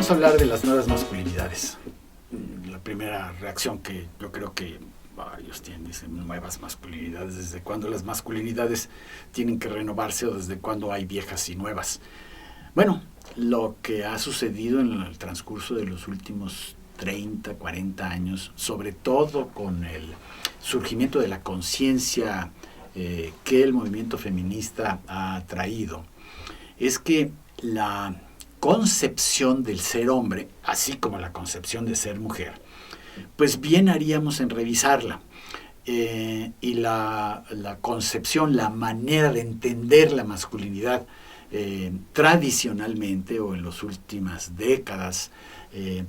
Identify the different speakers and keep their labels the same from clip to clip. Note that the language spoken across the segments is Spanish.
Speaker 1: vamos a hablar de las nuevas masculinidades. La primera reacción que yo creo que ellos tienen, dicen, nuevas masculinidades. ¿Desde cuándo las masculinidades tienen que renovarse o desde cuándo hay viejas y nuevas? Bueno, lo que ha sucedido en el transcurso de los últimos 30, 40 años, sobre todo con el surgimiento de la conciencia que el movimiento feminista ha traído, es que la concepción del ser hombre, así como la concepción de ser mujer, pues bien haríamos en revisarla. Y la concepción, la manera de entender la masculinidad tradicionalmente o en las últimas décadas,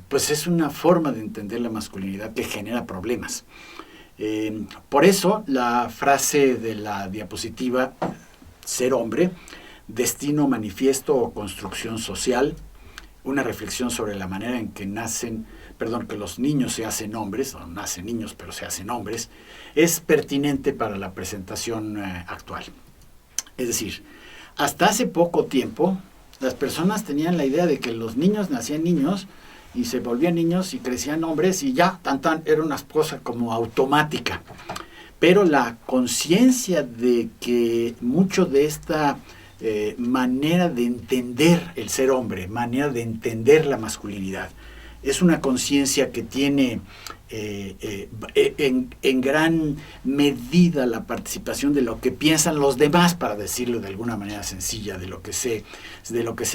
Speaker 1: pues es una forma de entender la masculinidad que genera problemas. Por eso la frase de la diapositiva, ser hombre, destino manifiesto o construcción social, una reflexión sobre la manera en que que los niños se hacen hombres, o nacen niños pero se hacen hombres, es pertinente para la presentación actual. Es decir, hasta hace poco tiempo las personas tenían la idea de que los niños nacían niños y se volvían niños y crecían hombres y ya, era una cosa como automática. Pero la conciencia de que mucho de esta manera de entender el ser hombre, manera de entender la masculinidad, es una conciencia que tiene en gran medida la participación de lo que piensan los demás, para decirlo de alguna manera sencilla, de lo que se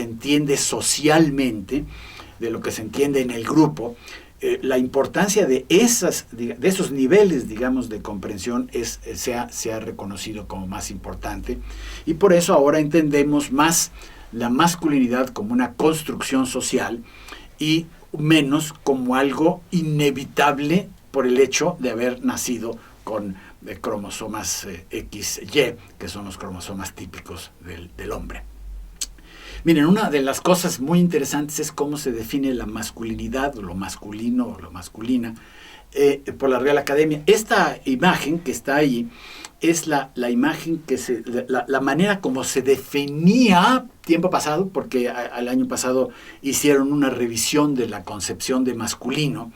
Speaker 1: entiende socialmente, de lo que se entiende en el grupo. La importancia de esos niveles, digamos, de comprensión se ha reconocido como más importante, y por eso ahora entendemos más la masculinidad como una construcción social y menos como algo inevitable por el hecho de haber nacido con cromosomas XY, que son los cromosomas típicos del hombre. Miren, una de las cosas muy interesantes es cómo se define la masculinidad, o lo masculino o lo masculina, por la Real Academia. Esta imagen que está ahí es la imagen la manera como se definía tiempo pasado, porque al año pasado hicieron una revisión de la concepción de masculino.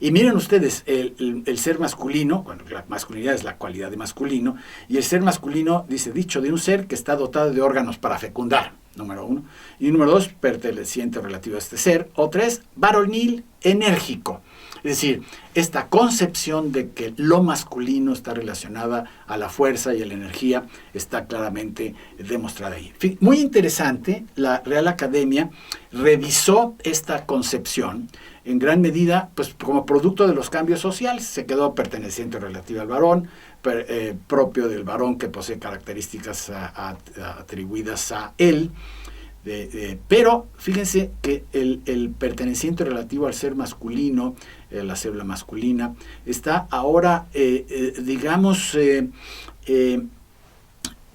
Speaker 1: Y miren ustedes, el ser masculino, bueno, la masculinidad es la cualidad de masculino, y el ser masculino dice, dicho de un ser que está dotado de órganos para fecundar, número 1, y número 2, perteneciente o relativo a este ser, o 3, varonil, enérgico. Es decir, esta concepción de que lo masculino está relacionada a la fuerza y a la energía está claramente demostrada ahí. Muy interesante, la Real Academia revisó esta concepción en gran medida, pues como producto de los cambios sociales. Se quedó perteneciente o relativo al varón, propio del varón que posee características atribuidas a él. Pero fíjense que el perteneciente relativo al ser masculino, la célula masculina, está ahora, digamos,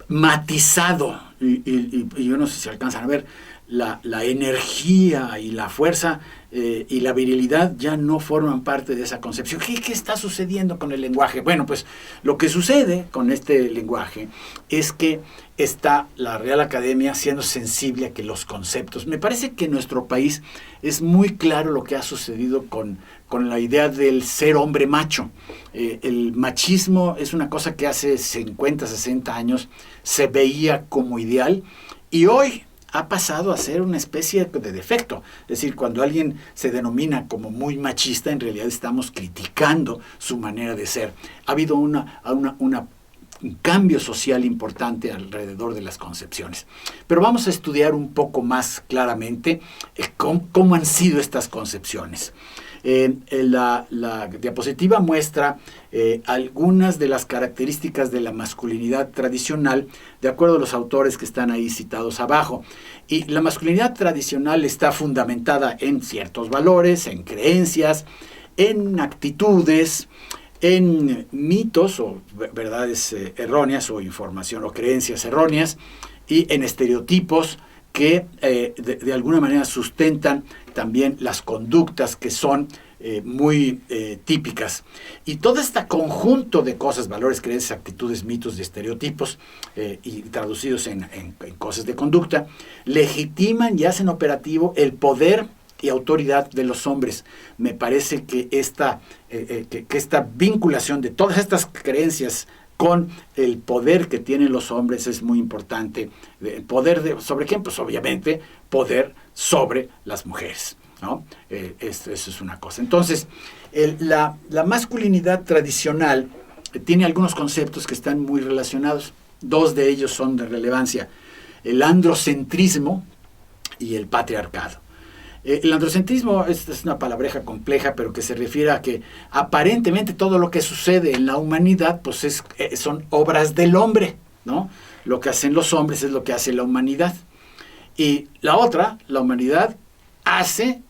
Speaker 1: matizado, y yo no sé si alcanzan a ver, la energía y la fuerza y la virilidad ya no forman parte de esa concepción. ¿Qué está sucediendo con el lenguaje? Bueno, pues lo que sucede con este lenguaje es que está la Real Academia siendo sensible a que los conceptos... Me parece que en nuestro país es muy claro lo que ha sucedido con la idea del ser hombre macho. El machismo es una cosa que hace 50, 60 años se veía como ideal, y hoy ha pasado a ser una especie de defecto. Es decir, cuando alguien se denomina como muy machista, en realidad estamos criticando su manera de ser. Ha habido un cambio social importante alrededor de las concepciones. Pero vamos a estudiar un poco más claramente cómo han sido estas concepciones. La diapositiva muestra algunas de las características de la masculinidad tradicional, de acuerdo a los autores que están ahí citados abajo. Y la masculinidad tradicional está fundamentada en ciertos valores, en creencias, en actitudes, en mitos o verdades erróneas, o información o creencias erróneas, y en estereotipos que de alguna manera sustentan también las conductas que son muy típicas. Y todo este conjunto de cosas, valores, creencias, actitudes, mitos y estereotipos, y traducidos en cosas de conducta, legitiman y hacen operativo el poder y autoridad de los hombres. Me parece que esta vinculación de todas estas creencias con el poder que tienen los hombres es muy importante. El poder ¿sobre quién? Pues obviamente poder sobre las mujeres, ¿no? Eso es una cosa. Entonces, la masculinidad tradicional tiene algunos conceptos que están muy relacionados. Dos de ellos son de relevancia: el androcentrismo y el patriarcado. El androcentrismo es una palabreja compleja, pero que se refiere a que aparentemente todo lo que sucede en la humanidad pues son obras del hombre, ¿no? Lo que hacen los hombres es lo que hace la humanidad. Y la humanidad hace,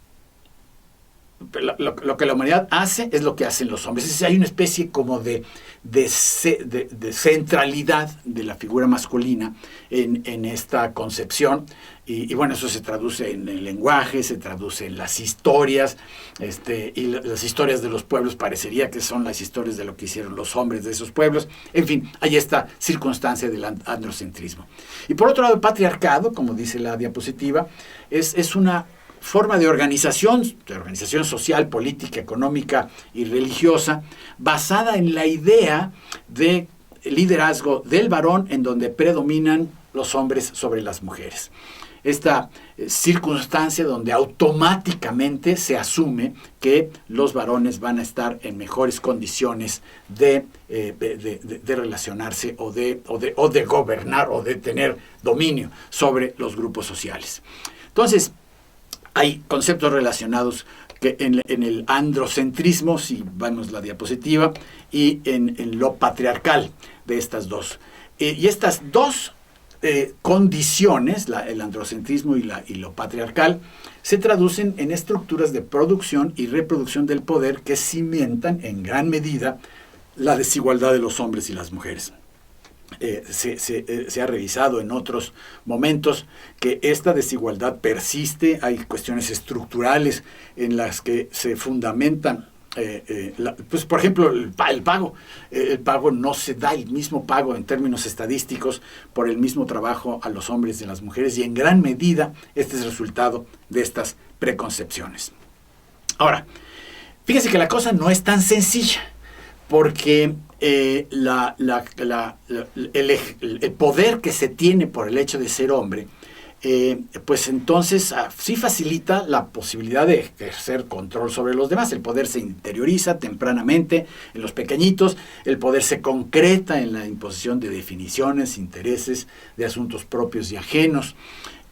Speaker 1: lo que la humanidad hace es lo que hacen los hombres. Es decir, hay una especie como de centralidad de la figura masculina en esta concepción. Y bueno, eso se traduce en el lenguaje, se traduce en las historias, y las historias de los pueblos parecería que son las historias de lo que hicieron los hombres de esos pueblos. En fin, hay esta circunstancia del androcentrismo. Y por otro lado, el patriarcado, como dice la diapositiva, es una forma de organización social, política, económica y religiosa, basada en la idea de liderazgo del varón, en donde predominan los hombres sobre las mujeres. Esta circunstancia donde automáticamente se asume que los varones van a estar en mejores condiciones de relacionarse o de gobernar o de tener dominio sobre los grupos sociales. Entonces, hay conceptos relacionados que en el androcentrismo, si vemos la diapositiva, y en lo patriarcal de estas dos. Y estas dos condiciones, el androcentrismo y lo patriarcal, se traducen en estructuras de producción y reproducción del poder que cimentan en gran medida la desigualdad de los hombres y las mujeres. Se ha revisado en otros momentos que esta desigualdad persiste. Hay cuestiones estructurales en las que se fundamentan, pues por ejemplo el pago. El pago no se da el mismo pago en términos estadísticos por el mismo trabajo a los hombres y a las mujeres, y en gran medida este es el resultado de estas preconcepciones. Ahora, fíjense que la cosa no es tan sencilla, porque el poder que se tiene por el hecho de ser hombre, pues entonces sí facilita la posibilidad de ejercer control sobre los demás. El poder se interioriza tempranamente en los pequeñitos, el poder se concreta en la imposición de definiciones, intereses, de asuntos propios y ajenos.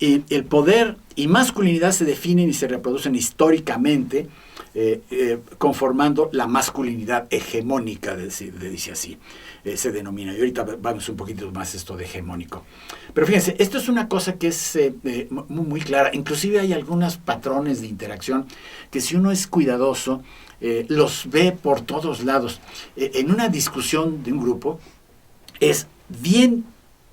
Speaker 1: Y el poder y masculinidad se definen y se reproducen históricamente, conformando la masculinidad hegemónica, dice así, se denomina. Y ahorita vamos un poquito más esto de hegemónico. Pero fíjense, esto es una cosa que es muy clara. Inclusive hay algunos patrones de interacción que, si uno es cuidadoso, los ve por todos lados. En una discusión de un grupo es bien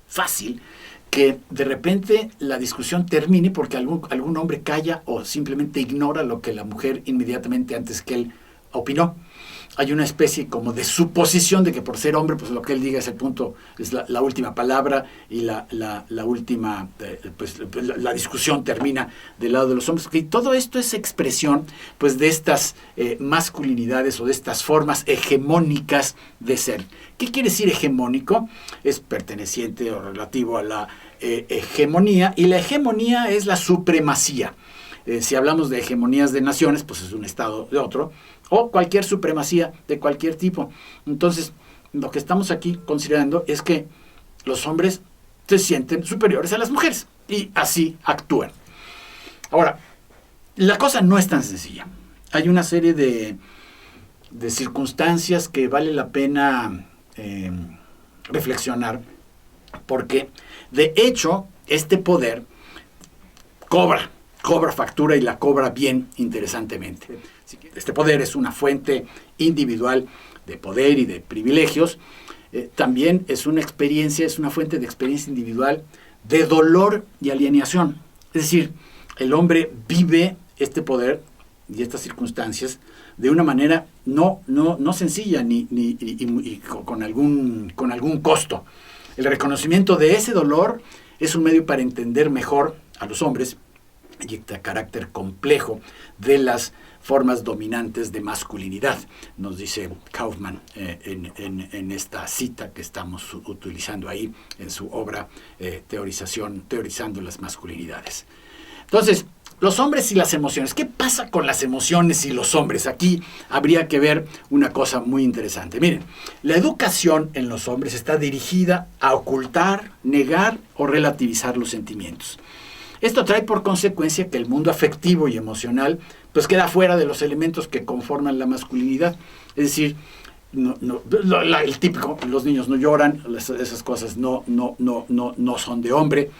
Speaker 1: fácil que de repente la discusión termine porque algún hombre calla o simplemente ignora lo que la mujer inmediatamente antes que él opinó. Hay una especie como de suposición de que por ser hombre, pues lo que él diga es el punto, es la última palabra, y la última, pues la discusión termina del lado de los hombres. Y todo esto es expresión, pues, de estas masculinidades o de estas formas hegemónicas de ser. ¿Qué quiere decir hegemónico? Es perteneciente o relativo a la hegemonía, y la hegemonía es la supremacía. Si hablamos de hegemonías de naciones, pues es un estado de otro, o cualquier supremacía de cualquier tipo. Entonces, lo que estamos aquí considerando es que los hombres se sienten superiores a las mujeres y así actúan. Ahora, la cosa no es tan sencilla. Hay una serie de circunstancias que vale la pena reflexionar, porque de hecho este poder cobra factura, y la cobra bien interesantemente. Este poder es una fuente individual de poder y de privilegios. También es una fuente de experiencia individual de dolor y alienación. Es decir, el hombre vive este poder y estas circunstancias de una manera no sencilla y con algún costo. El reconocimiento de ese dolor es un medio para entender mejor a los hombres y este carácter complejo de las formas dominantes de masculinidad, nos dice Kaufman en esta cita que estamos utilizando ahí en su obra Teorizando las masculinidades. Entonces, los hombres y las emociones. ¿Qué pasa con las emociones y los hombres? Aquí habría que ver una cosa muy interesante. Miren, la educación en los hombres está dirigida a ocultar, negar o relativizar los sentimientos. Esto trae por consecuencia que el mundo afectivo y emocional pues queda fuera de los elementos que conforman la masculinidad. Es decir, el típico, los niños no lloran, esas cosas no son de hombre.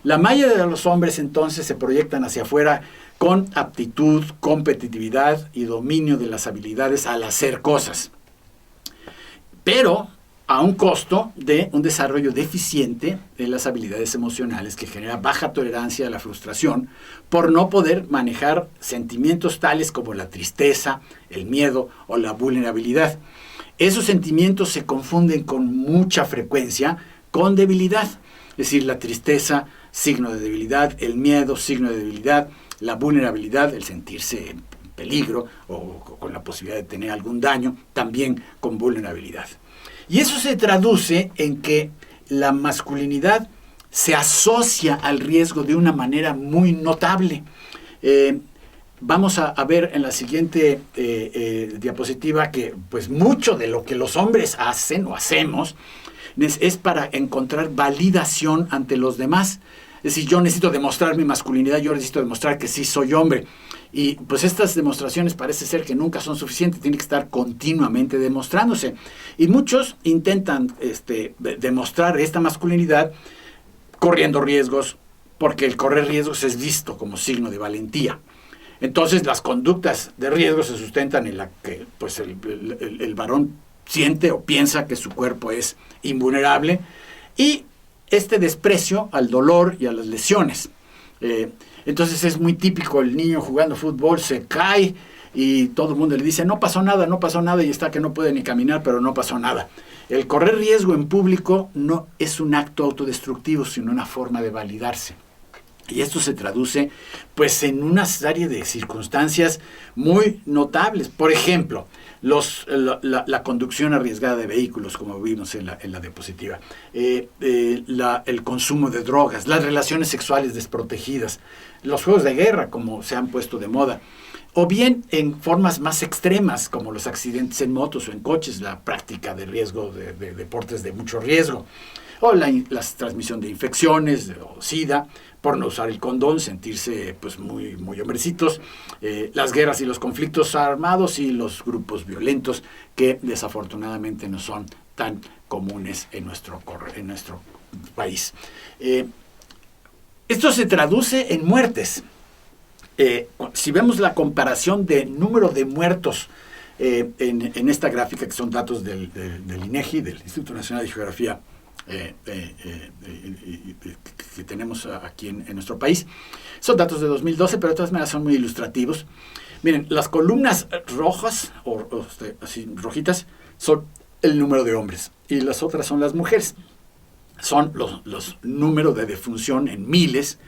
Speaker 1: La mayoría de los hombres entonces se proyectan hacia afuera con aptitud, competitividad y dominio de las habilidades al hacer cosas, pero a un costo de un desarrollo deficiente de las habilidades emocionales que genera baja tolerancia a la frustración por no poder manejar sentimientos tales como la tristeza, el miedo o la vulnerabilidad. Esos sentimientos se confunden con mucha frecuencia con debilidad, es decir, la tristeza, signo de debilidad, el miedo, signo de debilidad, la vulnerabilidad, el sentirse en peligro o con la posibilidad de tener algún daño, también con vulnerabilidad. Y eso se traduce en que la masculinidad se asocia al riesgo de una manera muy notable. Vamos a ver en la siguiente diapositiva que pues mucho de lo que los hombres hacen o hacemos es para encontrar validación ante los demás. Es decir, yo necesito demostrar mi masculinidad, yo necesito demostrar que sí soy hombre. Y pues estas demostraciones parece ser que nunca son suficientes, tienen que estar continuamente demostrándose. Y muchos intentan demostrar esta masculinidad corriendo riesgos, porque el correr riesgos es visto como signo de valentía. Entonces las conductas de riesgo se sustentan en la que pues, el varón siente o piensa que su cuerpo es invulnerable y este desprecio al dolor y a las lesiones. Entonces es muy típico el niño jugando fútbol, se cae y todo el mundo le dice no pasó nada y está que no puede ni caminar, pero no pasó nada. El correr riesgo en público no es un acto autodestructivo, sino una forma de validarse. Y esto se traduce pues en una serie de circunstancias muy notables. Por ejemplo, la conducción arriesgada de vehículos, como vimos en la diapositiva, el consumo de drogas, las relaciones sexuales desprotegidas, los juegos de guerra, como se han puesto de moda, o bien en formas más extremas, como los accidentes en motos o en coches, la práctica de riesgo, de deportes de mucho riesgo, o la transmisión de infecciones, o SIDA, por no usar el condón, sentirse pues muy hombrecitos, las guerras y los conflictos armados y los grupos violentos que desafortunadamente no son tan comunes en nuestro país. Esto se traduce en muertes. Si vemos la comparación de número de muertos en esta gráfica, que son datos del INEGI, del Instituto Nacional de Geografía, que tenemos aquí en nuestro país. Son datos de 2012, pero de todas maneras son muy ilustrativos. Miren, las columnas rojas, así rojitas, son el número de hombres, y las otras son las mujeres. Son los números de defunción en miles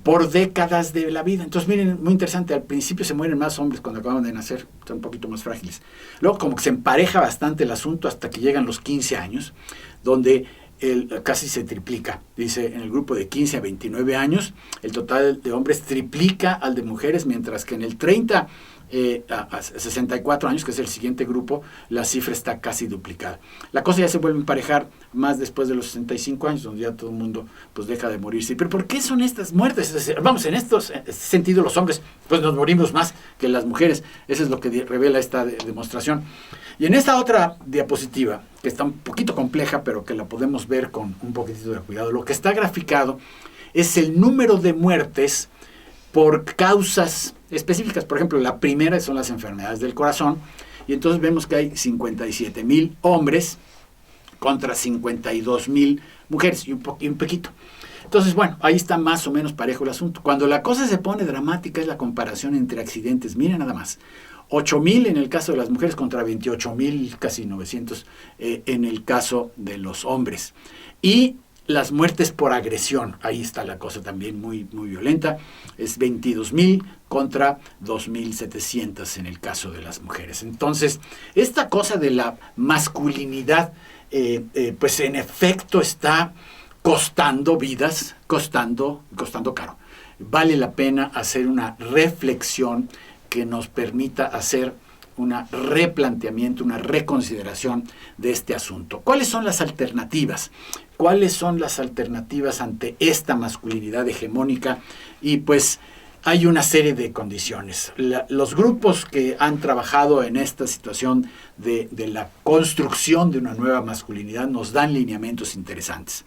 Speaker 1: por décadas de la vida. Entonces, miren, muy interesante, al principio se mueren más hombres cuando acaban de nacer, son un poquito más frágiles. Luego como que se empareja bastante el asunto hasta que llegan los 15 años, donde casi se triplica. Dice, en el grupo de 15 a 29 años, el total de hombres triplica al de mujeres, mientras que en el 30 a 64 años, que es el siguiente grupo, la cifra está casi duplicada. La cosa ya se vuelve a emparejar más después de los 65 años, donde ya todo el mundo pues deja de morirse. ¿Pero por qué son estas muertes? Es decir, vamos, en este sentido los hombres pues nos morimos más que las mujeres. Eso es lo que revela esta demostración. Y en esta otra diapositiva, que está un poquito compleja, pero que la podemos ver con un poquitito de cuidado, lo que está graficado es el número de muertes por causas específicas. Por ejemplo, la primera son las enfermedades del corazón, y entonces vemos que hay 57,000 hombres contra 52,000 mujeres, y un poquito. Entonces, bueno, ahí está más o menos parejo el asunto. Cuando la cosa se pone dramática es la comparación entre accidentes. Miren nada más, 8,000 en el caso de las mujeres contra 28,000, casi 900 en el caso de los hombres. Y las muertes por agresión, ahí está la cosa también muy, muy violenta, es 22,000 contra 2,700 en el caso de las mujeres. Entonces, esta cosa de la masculinidad, pues en efecto está costando vidas, costando caro. Vale la pena hacer una reflexión que nos permita hacer un replanteamiento, una reconsideración de este asunto. ¿Cuáles son las alternativas? ¿Cuáles son las alternativas ante esta masculinidad hegemónica? Y pues hay una serie de condiciones. Los grupos que han trabajado en esta situación de la construcción de una nueva masculinidad nos dan lineamientos interesantes.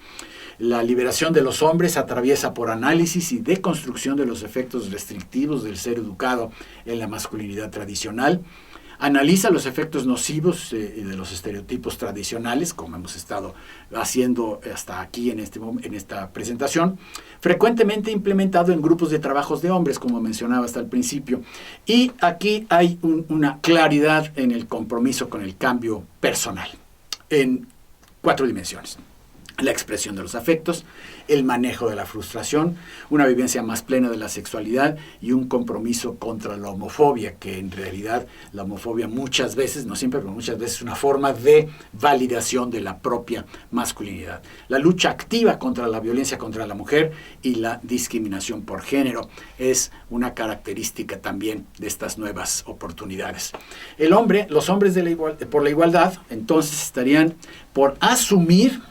Speaker 1: La liberación de los hombres atraviesa por análisis y deconstrucción de los efectos restrictivos del ser educado en la masculinidad tradicional. Analiza los efectos nocivos de los estereotipos tradicionales, como hemos estado haciendo hasta aquí en esta presentación, frecuentemente implementado en grupos de trabajos de hombres, como mencionaba hasta el principio. Y aquí hay una claridad en el compromiso con el cambio personal, en 4 dimensiones. La expresión de los afectos, el manejo de la frustración, una vivencia más plena de la sexualidad y un compromiso contra la homofobia, que en realidad la homofobia muchas veces, no siempre, pero muchas veces es una forma de validación de la propia masculinidad. La lucha activa contra la violencia contra la mujer y la discriminación por género es una característica también de estas nuevas oportunidades. Los hombres por la igualdad, entonces estarían por asumir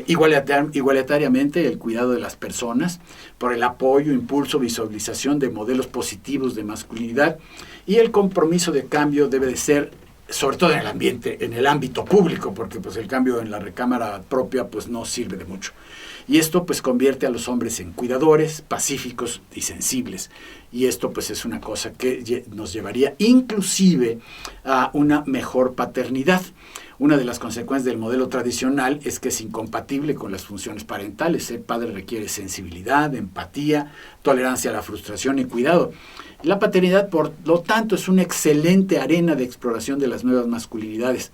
Speaker 1: igualitariamente el cuidado de las personas, por el apoyo, impulso, visualización de modelos positivos de masculinidad, y el compromiso de cambio debe de ser, sobre todo en el ámbito público, porque pues el cambio en la recámara propia pues no sirve de mucho. Y esto pues convierte a los hombres en cuidadores, pacíficos y sensibles. Y esto pues es una cosa que nos llevaría inclusive a una mejor paternidad. Una de las consecuencias del modelo tradicional es que es incompatible con las funciones parentales. Ser padre requiere sensibilidad, empatía, tolerancia a la frustración y cuidado. La paternidad, por lo tanto, es una excelente arena de exploración de las nuevas masculinidades.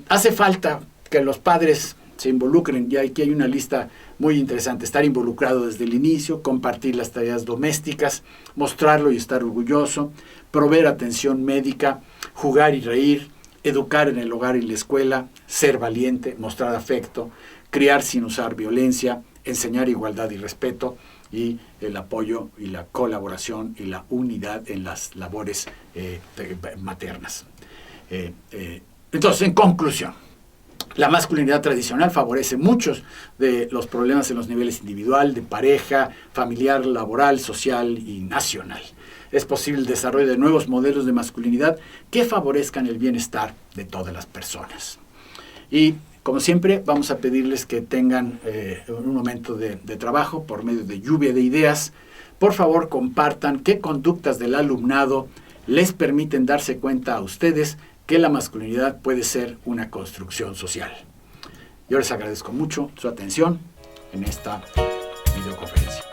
Speaker 1: Hace falta que los padres se involucren, y aquí hay una lista muy interesante: estar involucrado desde el inicio, compartir las tareas domésticas, mostrarlo y estar orgulloso, proveer atención médica, jugar y reír, educar en el hogar y la escuela, ser valiente, mostrar afecto, criar sin usar violencia, enseñar igualdad y respeto, y el apoyo y la colaboración y la unidad en las labores maternas. Entonces, en conclusión, la masculinidad tradicional favorece muchos de los problemas en los niveles individual, de pareja, familiar, laboral, social y nacional. Es posible el desarrollo de nuevos modelos de masculinidad que favorezcan el bienestar de todas las personas. Y como siempre, vamos a pedirles que tengan un momento de trabajo por medio de lluvia de ideas. Por favor, compartan qué conductas del alumnado les permiten darse cuenta a ustedes que la masculinidad puede ser una construcción social. Yo les agradezco mucho su atención en esta videoconferencia.